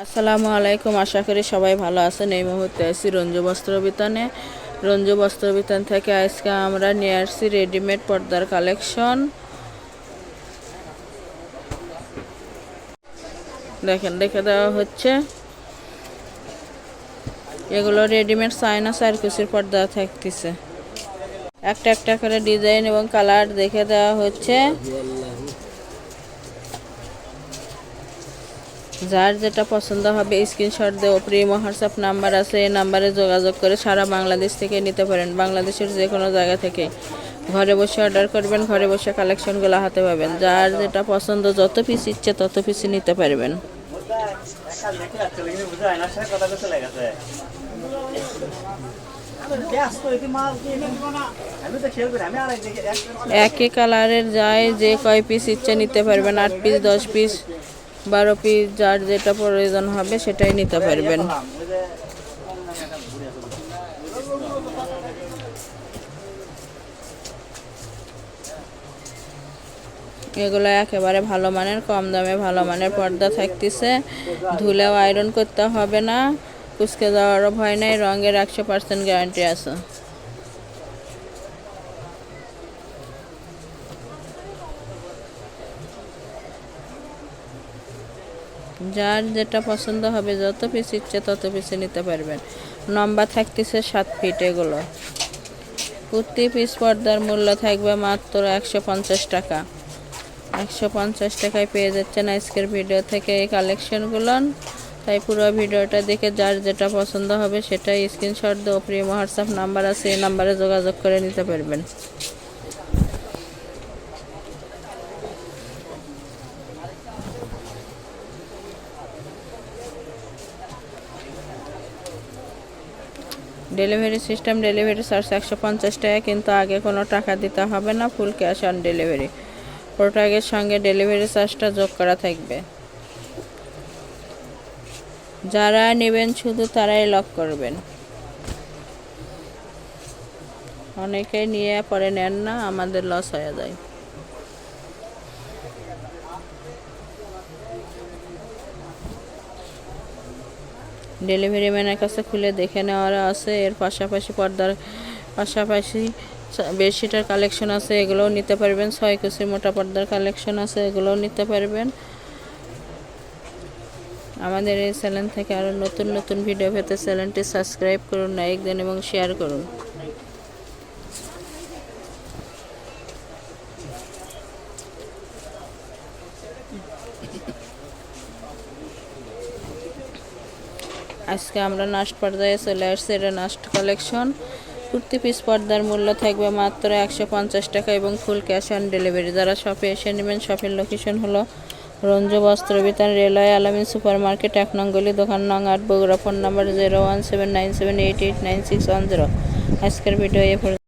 আসসালামু আলাইকুম। আশা করি সবাই ভালো আছেন। এই মুহূর্তে আছি রঞ্জু বস্ত্র বিতানে। রঞ্জু বস্ত্র বিতান থেকে আজকে আমরা নিয়ে আসছি রেডিমেড পর্দার কালেকশন। দেখেন, দেখে দেওয়া হচ্ছে। এগুলো রেডিমেড চায়না সার্কুসির পর্দা থাকতেছে। একটা একটা করে ডিজাইন এবং কালার দেখে দেওয়া হচ্ছে। যার যেটা পছন্দ হবে স্ক্রিনশট দিয়ে ওপরে হোয়াটসঅ্যাপ নাম্বার আছে, এই নাম্বারে যোগাযোগ করে সারা বাংলাদেশ থেকে নিতে পারেন। বাংলাদেশের যে কোনো জায়গা থেকে ঘরে বসে অর্ডার করবেন, ঘরে বসে কালেকশনগুলো হাতে পাবেন। যার যেটা পছন্দ, যত পিস ইচ্ছে তত পিস নিতে পারবেন। একই কালারের যায়, যে কয় পিস ইচ্ছে নিতে পারবেন। 8 পিস, 10 পিস, 12 পিস, যার যেটা প্রয়োজন হবে সেটাই নিতে পারবেন। এগুলো একেবারে ভালো মানের, কম দামে ভালো মানের পর্দা থাকতেছে। ধুলেও আয়রন করতে হবে না, কুচকে যাওয়ারও ভয় নাই। রঙের 100% গ্যারান্টি আছে। যার যেটা পছন্দ হবে, যত পিস ইচ্ছে তত পিসে নিতে পারবেন। লম্বা থাকতেছে 7 ফিট। এগুলো প্রতি পিস পর্দার মূল্য থাকবে মাত্র 150 টাকা। 150 টাকায় পেয়ে যাচ্ছেন আজকের ভিডিও থেকে এই কালেকশনগুলো। তাই পুরো ভিডিওটা দেখে যার যেটা পছন্দ হবে সেটাই স্ক্রিনশট দিয়ে ওপরে হোয়াটসঅ্যাপ নাম্বার আছে, এই নাম্বারে যোগাযোগ করে নিতে পারবেন। ডেলিভারি সিস্টেম, ডেলিভারি চার্জ 150 টাকা, কিন্তু আগে কোনো টাকা দিতে হবে না। Full cash on delivery. প্রোডাক্টের সঙ্গে ডেলিভারি চার্জটা যোগ করা থাকবে। যারা নেবেন শুধু তারাই লক করবেন। অনেকেই নিয়ে পরে নেন না, আমাদের লস হয়ে যায়। ডেলিভারি ম্যানের কাছে খুলে দেখে নেওয়ার আছে। এর পাশাপাশি পর্দার পাশাপাশি বেডশিটের কালেকশন আছে, এগুলোও নিতে পারবেন। 6 কুচি মোটা পর্দার কালেকশন আছে, এগুলোও নিতে পারবেন। আমাদের এই চ্যানেল থেকে আরও নতুন নতুন ভিডিও পেতে চ্যানেলটি সাবস্ক্রাইব করুন, লাইক দিন এবং শেয়ার করুন। আজকে আমরা নাস্ট পর্দায় চলে আসছি। এটা নাস্ট কালেকশন। প্রতি পিস পর্দার মূল্য থাকবে মাত্র 150 টাকা এবং ফুল ক্যাশ অন ডেলিভারি। যারা শপে এসে নেবেন, শপের লোকেশন হলো রঞ্জু বস্ত্র বিতান, রেলওয়ে আলামিন সুপার মার্কেট, 1 নং গলি, দোকান নং 8, বগুড়া। Phone number 01797889610। আজকের ভিডিও এ পর্যন্ত।